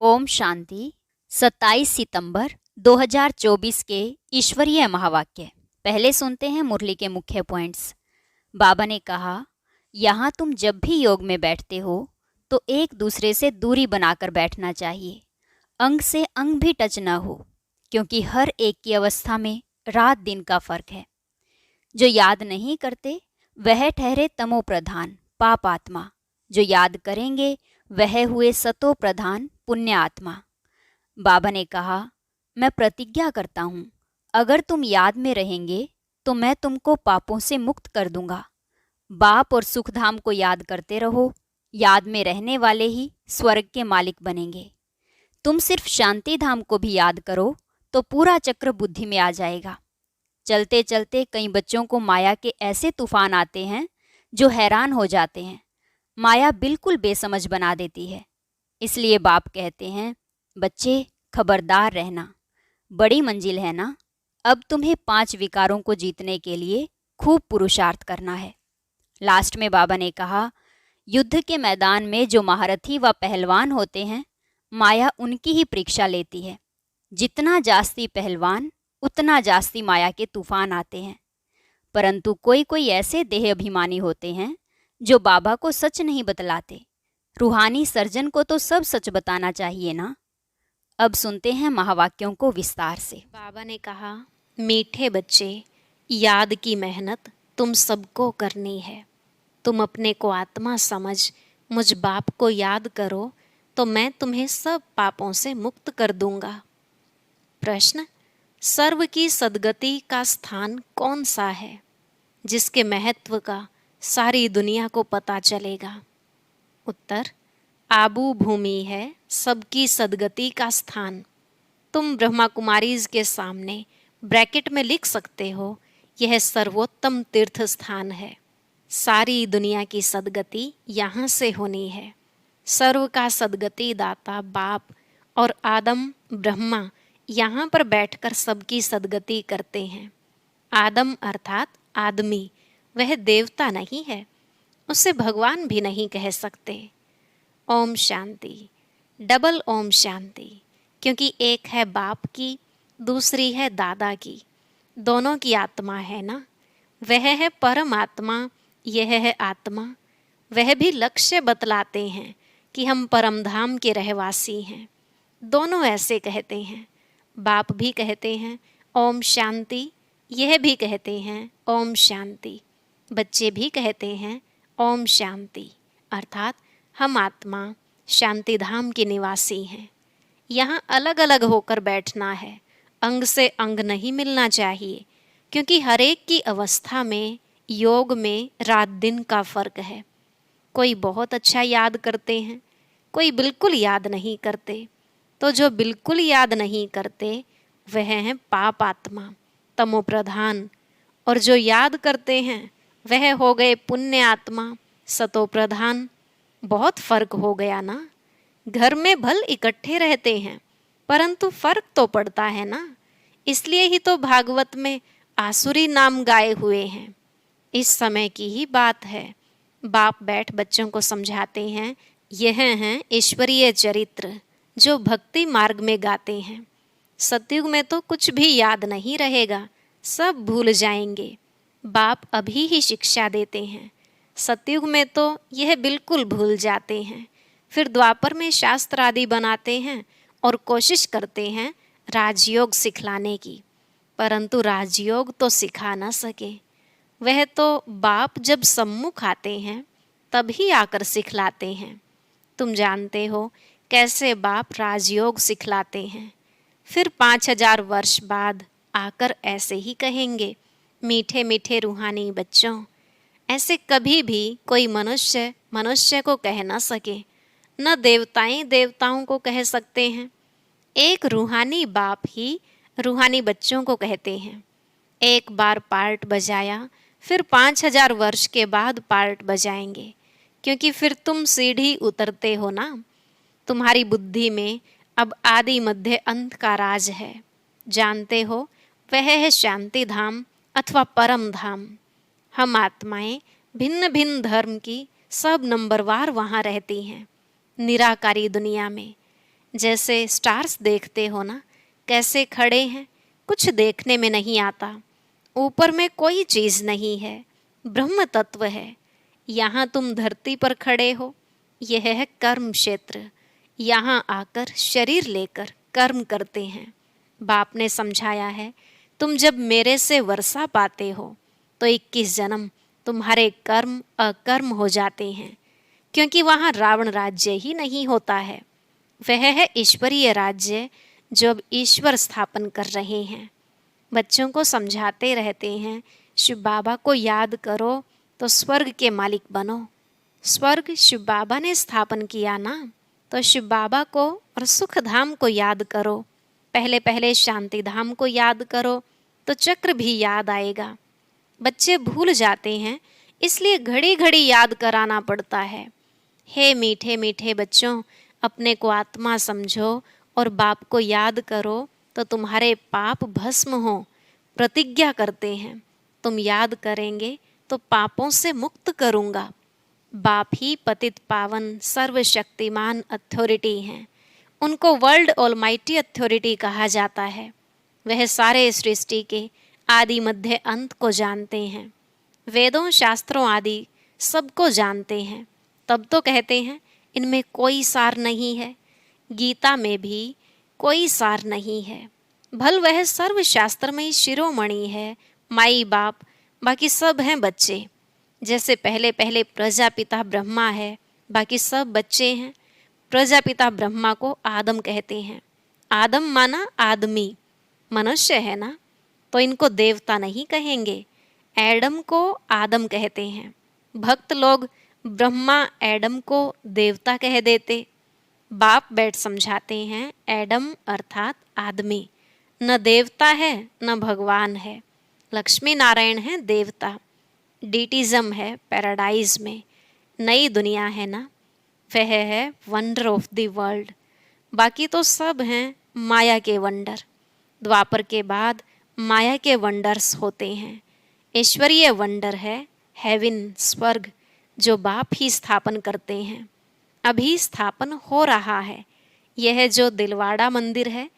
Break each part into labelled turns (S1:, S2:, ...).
S1: ओम शांति। 27 सितंबर 2024 के ईश्वरीय महावाक्य। पहले सुनते हैं मुरली के मुख्य पॉइंट्स। बाबा ने कहा, यहाँ तुम जब भी योग में बैठते हो तो एक दूसरे से दूरी बनाकर बैठना चाहिए। अंग से अंग भी टच न हो, क्योंकि हर एक की अवस्था में रात दिन का फर्क है। जो याद नहीं करते वह ठहरे तमो प्रधान पाप आत्मा, जो याद करेंगे वह हुए सतो प्रधान पुण्य आत्मा। बाबा ने कहा, मैं प्रतिज्ञा करता हूँ, अगर तुम याद में रहेंगे तो मैं तुमको पापों से मुक्त कर दूंगा। बाप और सुखधाम को याद करते रहो, याद में रहने वाले ही स्वर्ग के मालिक बनेंगे। तुम सिर्फ शांति धाम को भी याद करो तो पूरा चक्र बुद्धि में आ जाएगा। चलते चलते कई बच्चों को माया के ऐसे तूफान आते हैं जो हैरान हो जाते हैं। माया बिल्कुल बेसमझ बना देती है। इसलिए बाप कहते हैं, बच्चे खबरदार रहना, बड़ी मंजिल है ना। अब तुम्हें 5 विकारों को जीतने के लिए खूब पुरुषार्थ करना है। लास्ट में बाबा ने कहा, युद्ध के मैदान में जो महारथी व पहलवान होते हैं, माया उनकी ही परीक्षा लेती है। जितना जास्ती पहलवान उतना जास्ती माया के तूफान आते हैं। परंतु कोई कोई ऐसे देह अभिमानी होते हैं जो बाबा को सच नहीं बतलाते। रूहानी सर्जन को तो सब सच बताना चाहिए ना। अब सुनते हैं महावाक्यों को विस्तार से।
S2: बाबा ने कहा, मीठे बच्चे, याद की मेहनत तुम सबको करनी है। तुम अपने को आत्मा समझ मुझ बाप को याद करो तो मैं तुम्हें सब पापों से मुक्त कर दूंगा। प्रश्न, सर्व की सद्गति का स्थान कौन सा है जिसके महत्व का सारी दुनिया को पता चलेगा? उत्तर, आबू भूमि है सबकी सद्गति का स्थान। तुम ब्रह्मा कुमारीज के सामने ब्रैकेट में लिख सकते हो, यह सर्वोत्तम तीर्थ स्थान है। सारी दुनिया की सद्गति यहाँ से होनी है। सर्व का सद्गति दाता बाप और आदम ब्रह्मा यहाँ पर बैठकर सबकी सद्गति करते हैं। आदम अर्थात आदमी, वह देवता नहीं है, उसे भगवान भी नहीं कह सकते। ओम शांति, डबल ओम शांति, क्योंकि एक है बाप की, दूसरी है दादा की। दोनों की आत्मा है ना। वह है परम आत्मा, यह है आत्मा। वह भी लक्ष्य बतलाते हैं कि हम परम धाम के रहवासी हैं। दोनों ऐसे कहते हैं। बाप भी कहते हैं ओम शांति, यह भी कहते हैं ओम शांति। बच्चे भी कहते हैं ओम शांति, अर्थात हम आत्मा शांति धाम के निवासी हैं। यहाँ अलग अलग होकर बैठना है, अंग से अंग नहीं मिलना चाहिए, क्योंकि हर एक की अवस्था में योग में रात दिन का फर्क है। कोई बहुत अच्छा याद करते हैं, कोई बिल्कुल याद नहीं करते। तो जो बिल्कुल याद नहीं करते वह हैं पाप आत्मा, तमो प्रधान, और जो याद करते हैं वह हो गए पुण्य आत्मा, सतो प्रधान। बहुत फर्क हो गया ना। घर में भल इकट्ठे रहते हैं परंतु फर्क तो पड़ता है ना। इसलिए ही तो भागवत में आसुरी नाम गाए हुए हैं। इस समय की ही बात है। बाप बैठ बच्चों को समझाते हैं, यह हैं ईश्वरीय चरित्र जो भक्ति मार्ग में गाते हैं। सतयुग में तो कुछ भी याद नहीं रहेगा, सब भूल जाएंगे। बाप अभी ही शिक्षा देते हैं। सतयुग में तो यह बिल्कुल भूल जाते हैं। फिर द्वापर में शास्त्र आदि बनाते हैं और कोशिश करते हैं राजयोग सिखलाने की, परंतु राजयोग तो सिखा न सके। वह तो बाप जब सम्मुख आते हैं तभी आकर सिखलाते हैं। तुम जानते हो कैसे बाप राजयोग सिखलाते हैं। फिर 5000 वर्ष बाद आकर ऐसे ही कहेंगे, मीठे मीठे रूहानी बच्चों। ऐसे कभी भी कोई मनुष्य मनुष्य को कह न सके, न देवताएं देवताओं को कह सकते हैं। एक रूहानी बाप ही रूहानी बच्चों को कहते हैं। एक बार पार्ट बजाया, फिर 5000 वर्ष के बाद पार्ट बजाएंगे, क्योंकि फिर तुम सीढ़ी उतरते हो ना। तुम्हारी बुद्धि में अब आदि मध्य अंत का राज है। जानते हो वह है शांति धाम अथवा परम धाम। हम आत्माएं भिन्न भिन्न धर्म की सब नंबरवार वहाँ रहती हैं निराकारी दुनिया में। जैसे स्टार्स देखते हो ना, कैसे खड़े हैं, कुछ देखने में नहीं आता। ऊपर में कोई चीज़ नहीं है, ब्रह्म तत्व है। यहाँ तुम धरती पर खड़े हो, यह है कर्म क्षेत्र। यहाँ आकर शरीर लेकर कर्म करते हैं। बाप ने समझाया है, तुम जब मेरे से वर्षा पाते हो तो 21 जन्म तुम्हारे कर्म अकर्म हो जाते हैं, क्योंकि वहाँ रावण राज्य ही नहीं होता है। वह है ईश्वरीय राज्य जो अब ईश्वर स्थापन कर रहे हैं। बच्चों को समझाते रहते हैं, शिव बाबा को याद करो तो स्वर्ग के मालिक बनो। स्वर्ग शिव बाबा ने स्थापन किया ना, तो शिव बाबा को और सुख धाम को याद करो। पहले पहले शांति धाम को याद करो तो चक्र भी याद आएगा। बच्चे भूल जाते हैं, इसलिए घड़ी घड़ी याद कराना पड़ता है। हे मीठे मीठे बच्चों, अपने को आत्मा समझो और बाप को याद करो तो तुम्हारे पाप भस्म हो। प्रतिज्ञा करते हैं, तुम याद करेंगे तो पापों से मुक्त करूँगा। बाप ही पतित पावन सर्वशक्तिमान अथॉरिटी हैं। उनको वर्ल्ड ऑलमाइटी अथॉरिटी कहा जाता है। वह सारे सृष्टि के आदि मध्य अंत को जानते हैं। वेदों शास्त्रों आदि सबको जानते हैं, तब तो कहते हैं इनमें कोई सार नहीं है। गीता में भी कोई सार नहीं है। भल वह सर्वशास्त्र में शिरोमणि है, माई बाप, बाकी सब हैं बच्चे। जैसे पहले पहले प्रजापिता ब्रह्मा है, बाकी सब बच्चे हैं। प्रजापिता ब्रह्मा को आदम कहते हैं। आदम माना आदमी, मनुष्य है ना, तो इनको देवता नहीं कहेंगे। एडम को आदम कहते हैं। भक्त लोग ब्रह्मा एडम को देवता कह देते। बाप बैठ समझाते हैं, एडम अर्थात आदमी न देवता है न भगवान है। लक्ष्मी नारायण है देवता। डीटिज्म है पैराडाइज में। नई दुनिया है ना, वह है वंडर ऑफ द वर्ल्ड। बाकी तो सब हैं माया के वंडर। द्वापर के बाद माया के वंडर्स होते हैं। ईश्वरीय वंडर है हेवन, स्वर्ग, जो बाप ही स्थापन करते हैं। अभी स्थापन हो रहा है। यह जो दिलवाड़ा मंदिर है,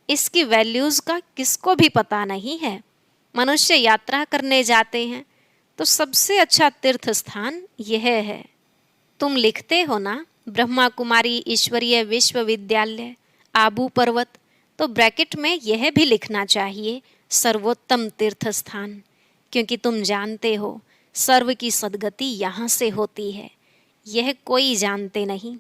S2: इसकी वैल्यूज़ का किसको भी पता नहीं है। मनुष्य यात्रा करने जाते हैं तो सबसे अच्छा तीर्थ स्थान यह है। तुम लिखते हो ना ब्रह्मा कुमारी ईश्वरीय विश्वविद्यालय आबू पर्वत, तो ब्रैकेट में यह भी लिखना चाहिए सर्वोत्तम तीर्थ स्थान, क्योंकि तुम जानते हो सर्व की सद्गति यहाँ से होती है। यह कोई जानते नहीं।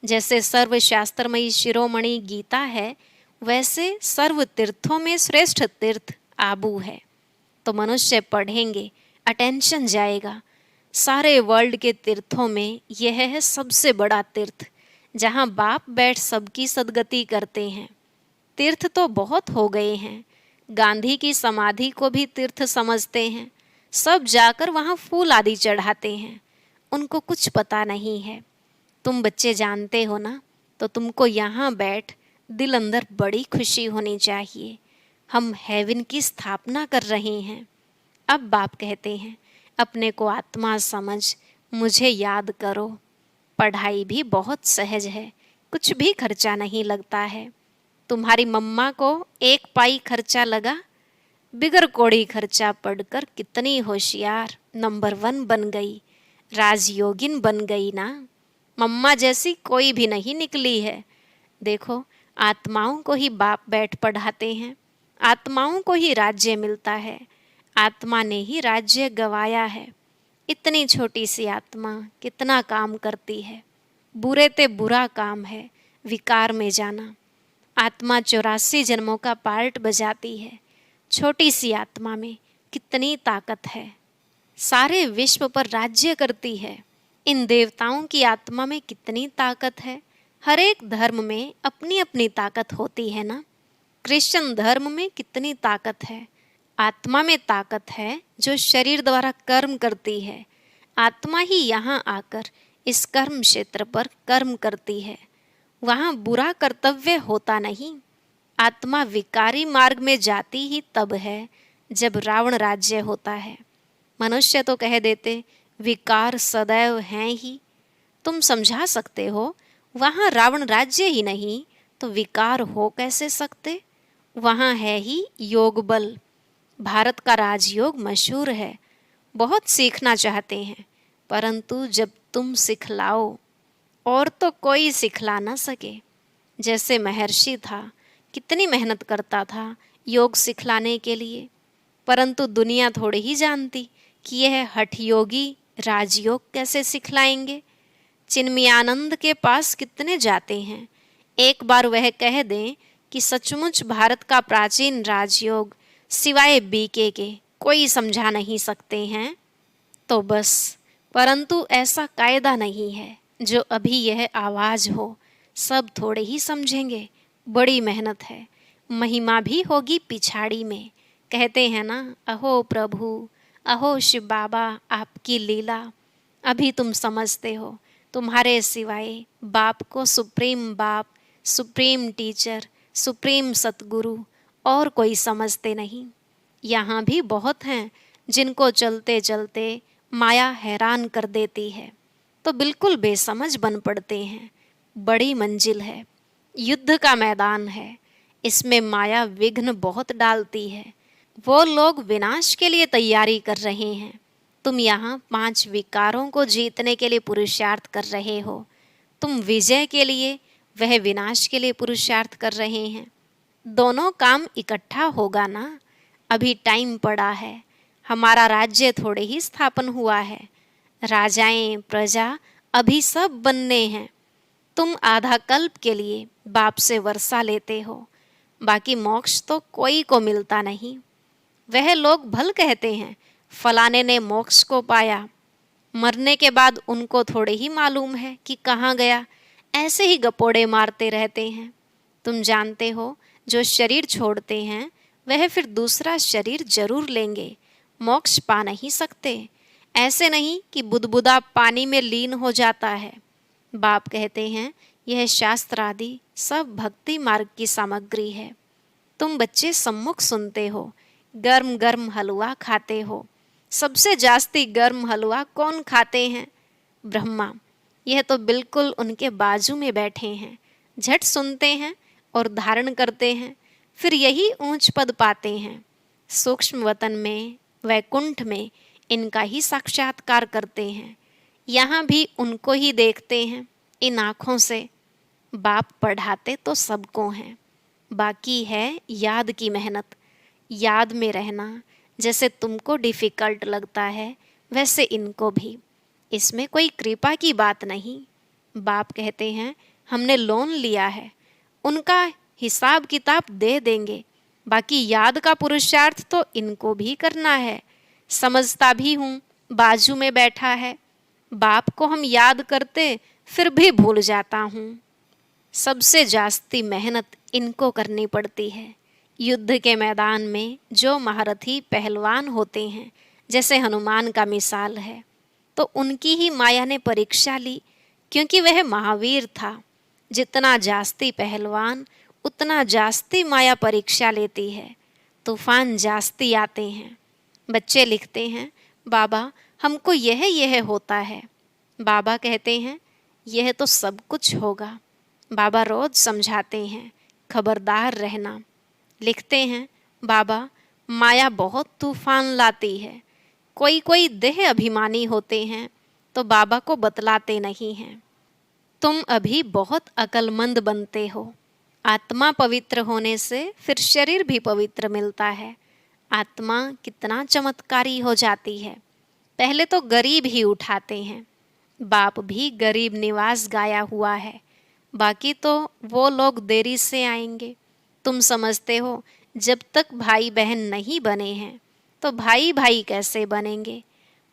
S2: जैसे सर्व शास्त्रमयी शिरोमणि गीता है, वैसे सर्व तीर्थों में श्रेष्ठ तीर्थ आबू है। तो मनुष्य पढ़ेंगे, अटेंशन जाएगा। सारे वर्ल्ड के तीर्थों में यह है सबसे बड़ा तीर्थ, जहाँ बाप बैठ सबकी सद्गति करते हैं। तीर्थ तो बहुत हो गए हैं। गांधी की समाधि को भी तीर्थ समझते हैं। सब जाकर वहाँ फूल आदि चढ़ाते हैं। उनको कुछ पता नहीं है। तुम बच्चे जानते हो ना, तो तुमको यहाँ बैठ दिल अंदर बड़ी खुशी होनी चाहिए। हम हेवन की स्थापना कर रहे हैं। अब बाप कहते हैं, अपने को आत्मा समझ, मुझे याद करो। पढ़ाई भी बहुत सहज है, कुछ भी खर्चा नहीं लगता है। तुम्हारी मम्मा को 1 पाई खर्चा लगा, बिगर कोड़ी खर्चा पढ़कर कितनी होशियार नंबर 1 बन गई, राजयोगिन बन गई ना। मम्मा जैसी कोई भी नहीं निकली है। देखो, आत्माओं को ही बाप बैठ पढ़ाते हैं। आत्माओं को ही राज्य मिलता है। आत्मा ने ही राज्य गवाया है। इतनी छोटी सी आत्मा कितना काम करती है। बुरे ते बुरा काम है विकार में जाना। आत्मा 84 जन्मों का पार्ट बजाती है। छोटी सी आत्मा में कितनी ताकत है। सारे विश्व पर राज्य करती है। इन देवताओं की आत्मा में कितनी ताकत है। हर एक धर्म में अपनी अपनी ताकत होती है ना। क्रिश्चियन धर्म में कितनी ताकत है। आत्मा में ताकत है जो शरीर द्वारा कर्म करती है। आत्मा ही यहाँ आकर इस कर्म क्षेत्र पर कर्म करती है। वहाँ बुरा कर्तव्य होता नहीं। आत्मा विकारी मार्ग में जाती ही तब है जब रावण राज्य होता है। मनुष्य तो कह देते विकार सदैव हैं ही। तुम समझा सकते हो, वहाँ रावण राज्य ही नहीं तो विकार हो कैसे सकते। वहाँ है ही योग बल। भारत का राजयोग मशहूर है, बहुत सीखना चाहते हैं, परंतु जब तुम सिखलाओ और तो कोई सिखला ना सके। जैसे महर्षि था, कितनी मेहनत करता था योग सिखलाने के लिए, परंतु दुनिया थोड़ी ही जानती कि यह हठ योगी राजयोग कैसे सिखलाएंगे। चिन्मयानंद के पास कितने जाते हैं, एक बार वह कह दें कि सचमुच भारत का प्राचीन राजयोग सिवाय बीके के कोई समझा नहीं सकते हैं तो बस। परंतु ऐसा कायदा नहीं है जो अभी यह आवाज हो सब थोड़े ही समझेंगे। बड़ी मेहनत है, महिमा भी होगी पिछाड़ी में। कहते हैं ना, अहो प्रभु, अहो शिव बाबा आपकी लीला। अभी तुम समझते हो, तुम्हारे सिवाय बाप को सुप्रीम बाप, सुप्रीम टीचर, सुप्रीम सतगुरु और कोई समझते नहीं। यहाँ भी बहुत हैं जिनको चलते चलते माया हैरान कर देती है, तो बिल्कुल बेसमझ बन पड़ते हैं। बड़ी मंजिल है, युद्ध का मैदान है, इसमें माया विघ्न बहुत डालती है। वो लोग विनाश के लिए तैयारी कर रहे हैं, तुम यहाँ 5 विकारों को जीतने के लिए पुरुषार्थ कर रहे हो। तुम विजय के लिए, वह विनाश के लिए पुरुषार्थ कर रहे हैं। दोनों काम इकट्ठा होगा ना। अभी टाइम पड़ा है, हमारा राज्य थोड़े ही स्थापन हुआ है। राजाएं प्रजा अभी सब बनने हैं। तुम आधा कल्प के लिए बाप से वर्षा लेते हो, बाकी मोक्ष तो कोई को मिलता नहीं। वह लोग भल कहते हैं फलाने ने मोक्ष को पाया, मरने के बाद उनको थोड़े ही मालूम है कि कहाँ गया, ऐसे ही गपोड़े मारते रहते हैं। तुम जानते हो जो शरीर छोड़ते हैं वह फिर दूसरा शरीर जरूर लेंगे, मोक्ष पा नहीं सकते। ऐसे नहीं कि बुदबुदा पानी में लीन हो जाता है। बाप कहते हैं यह शास्त्र आदि सब भक्ति मार्ग की सामग्री है। तुम बच्चे सम्मुख सुनते हो, गर्म गर्म हलवा खाते हो। सबसे जास्ती गर्म हलवा कौन खाते हैं? ब्रह्मा। यह तो बिल्कुल उनके बाजू में बैठे हैं, झट सुनते हैं और धारण करते हैं, फिर यही ऊंच पद पाते हैं। सूक्ष्म वतन में, वैकुंठ में इनका ही साक्षात्कार करते हैं। यहाँ भी उनको ही देखते हैं इन आँखों से। बाप पढ़ाते तो सबको हैं, बाकी है याद की मेहनत। याद में रहना जैसे तुमको डिफ़िकल्ट लगता है वैसे इनको भी। इसमें कोई कृपा की बात नहीं। बाप कहते हैं हमने लोन लिया है, उनका हिसाब किताब दे देंगे, बाकी याद का पुरुषार्थ तो इनको भी करना है। समझता भी हूँ, बाजू में बैठा है। बाप को हम याद करते फिर भी भूल जाता हूँ। सबसे जास्ती मेहनत इनको करनी पड़ती है। युद्ध के मैदान में जो महारथी पहलवान होते हैं, जैसे हनुमान का मिसाल है, तो उनकी ही माया ने परीक्षा ली, क्योंकि वह महावीर था। जितना जास्ती पहलवान उतना जास्ती माया परीक्षा लेती है, तूफान जास्ती आते हैं। बच्चे लिखते हैं बाबा हमको यह होता है। बाबा कहते हैं यह तो सब कुछ होगा। बाबा रोज समझाते हैं खबरदार रहना। लिखते हैं बाबा माया बहुत तूफान लाती है। कोई कोई देह अभिमानी होते हैं तो बाबा को बतलाते नहीं हैं। तुम अभी बहुत अक्लमंद बनते हो। आत्मा पवित्र होने से फिर शरीर भी पवित्र मिलता है। आत्मा कितना चमत्कारी हो जाती है। पहले तो गरीब ही उठाते हैं। बाप भी गरीब निवास गाया हुआ है, बाकी तो वो लोग देरी से आएंगे। तुम समझते हो जब तक भाई बहन नहीं बने हैं तो भाई भाई कैसे बनेंगे?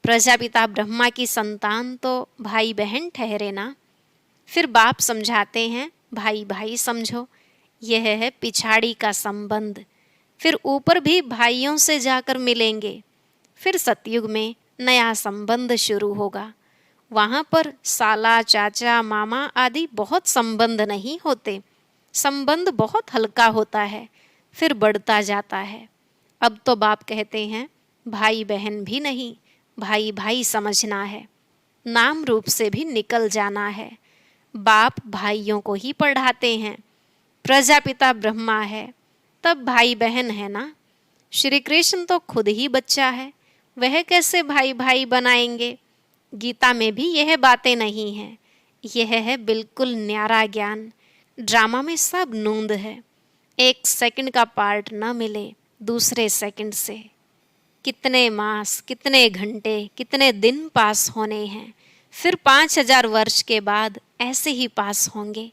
S2: प्रजापिता ब्रह्मा की संतान तो भाई बहन ठहरे ना। फिर बाप समझाते हैं भाई भाई समझो, यह है पिछाड़ी का संबंध। फिर ऊपर भी भाइयों से जाकर मिलेंगे। फिर सतयुग में नया संबंध शुरू होगा। वहाँ पर साला चाचा मामा आदि बहुत संबंध नहीं होते। संबंध बहुत हल्का होता है, फिर बढ़ता जाता है। अब तो बाप कहते हैं भाई बहन भी नहीं, भाई भाई समझना है, नाम रूप से भी निकल जाना है। बाप भाइयों को ही पढ़ाते हैं। प्रजापिता ब्रह्मा है, तब भाई बहन है ना। श्री कृष्ण तो खुद ही बच्चा है, वह कैसे भाई भाई बनाएंगे। गीता में भी यह बातें नहीं हैं। यह है बिल्कुल न्यारा ज्ञान। ड्रामा में सब नूंद है। 1 सेकंड का पार्ट न मिले दूसरे सेकंड से। कितने मास, कितने घंटे, कितने दिन पास होने हैं, फिर 5000 वर्ष के बाद ऐसे ही पास होंगे।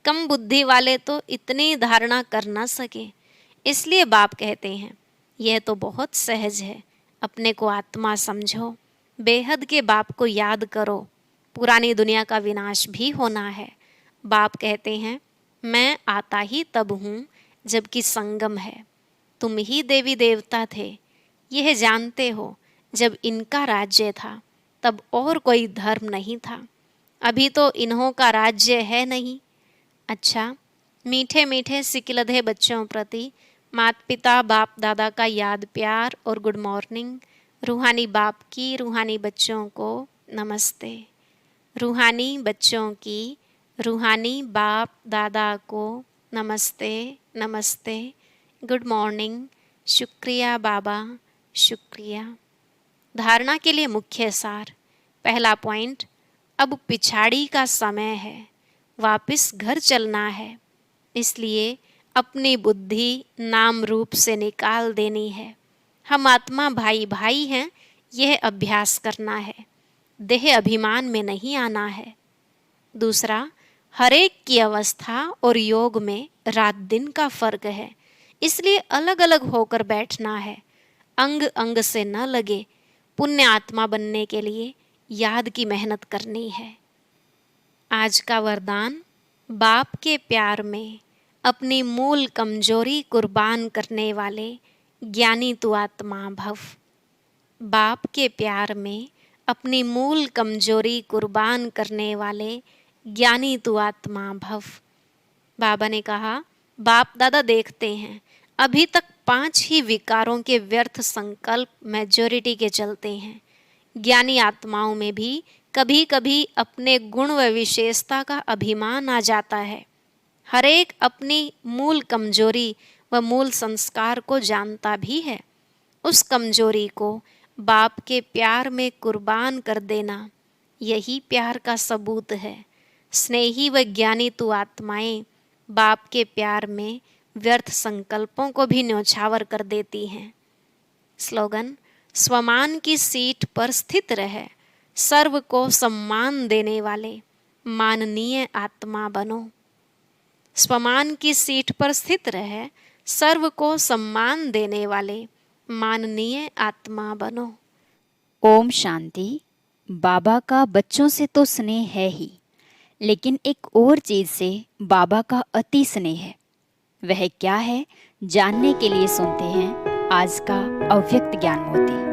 S2: कम बुद्धि वाले तो इतनी धारणा कर ना सके। इसलिए बाप कहते हैं यह तो बहुत सहज है, अपने को आत्मा समझो, बेहद के बाप को याद करो, पुरानी दुनिया का विनाश भी होना है। बाप कहते हैं मैं आता ही तब हूँ जबकि संगम है। तुम ही देवी देवता थे, यह जानते हो। जब इनका राज्य था तब और कोई धर्म नहीं था। अभी तो इन्हों का राज्य है नहीं। अच्छा, मीठे मीठे सिकिलधे बच्चों प्रति माता पिता बाप दादा का याद प्यार और गुड मॉर्निंग। रूहानी बाप की रूहानी बच्चों को नमस्ते। रूहानी बच्चों की रूहानी बाप दादा को नमस्ते नमस्ते, गुड मॉर्निंग, शुक्रिया बाबा, शुक्रिया। धारणा के लिए मुख्य सार। पहला पॉइंट, अब पिछाड़ी का समय है, वापस घर चलना है। इसलिए अपनी बुद्धि नाम रूप से निकाल देनी है। हम आत्मा भाई भाई हैं, यह अभ्यास करना है। देह अभिमान में नहीं आना है। दूसरा, हरेक की अवस्था और योग में रात दिन का फर्क है, इसलिए अलग अलग होकर बैठना है। अंग अंग से न लगे। पुण्य आत्मा बनने के लिए याद की मेहनत करनी है। आज का वरदान, बाप के प्यार में अपनी मूल कमजोरी कुर्बान करने वाले ज्ञानी तू आत्मा भव। बाप के प्यार में अपनी मूल कमजोरी कुर्बान करने वाले ज्ञानी तू आत्मा भव। बाबा ने कहा बाप दादा देखते हैं अभी तक 5 ही विकारों के व्यर्थ संकल्प मेजॉरिटी के चलते हैं। ज्ञानी आत्माओं में भी कभी कभी अपने गुण व विशेषता का अभिमान आ जाता है। हरेक अपनी मूल कमजोरी व मूल संस्कार को जानता भी है। उस कमजोरी को बाप के प्यार में कुर्बान कर देना, यही प्यार का सबूत है। स्नेही व ज्ञानी तू आत्माएं बाप के प्यार में व्यर्थ संकल्पों को भी न्यौछावर कर देती हैं। स्लोगन, स्वमान की सीट पर स्थित रहे, सर्व को सम्मान देने वाले माननीय आत्मा बनो। स्वमान की सीट पर स्थित रहे, सर्व को सम्मान देने वाले माननीय आत्मा बनो।
S1: ओम शांति। बाबा का बच्चों से तो स्नेह है ही, लेकिन एक और चीज़ से बाबा का अति स्नेह है। वह क्या है, जानने के लिए सुनते हैं आज का अव्यक्त ज्ञान मोती।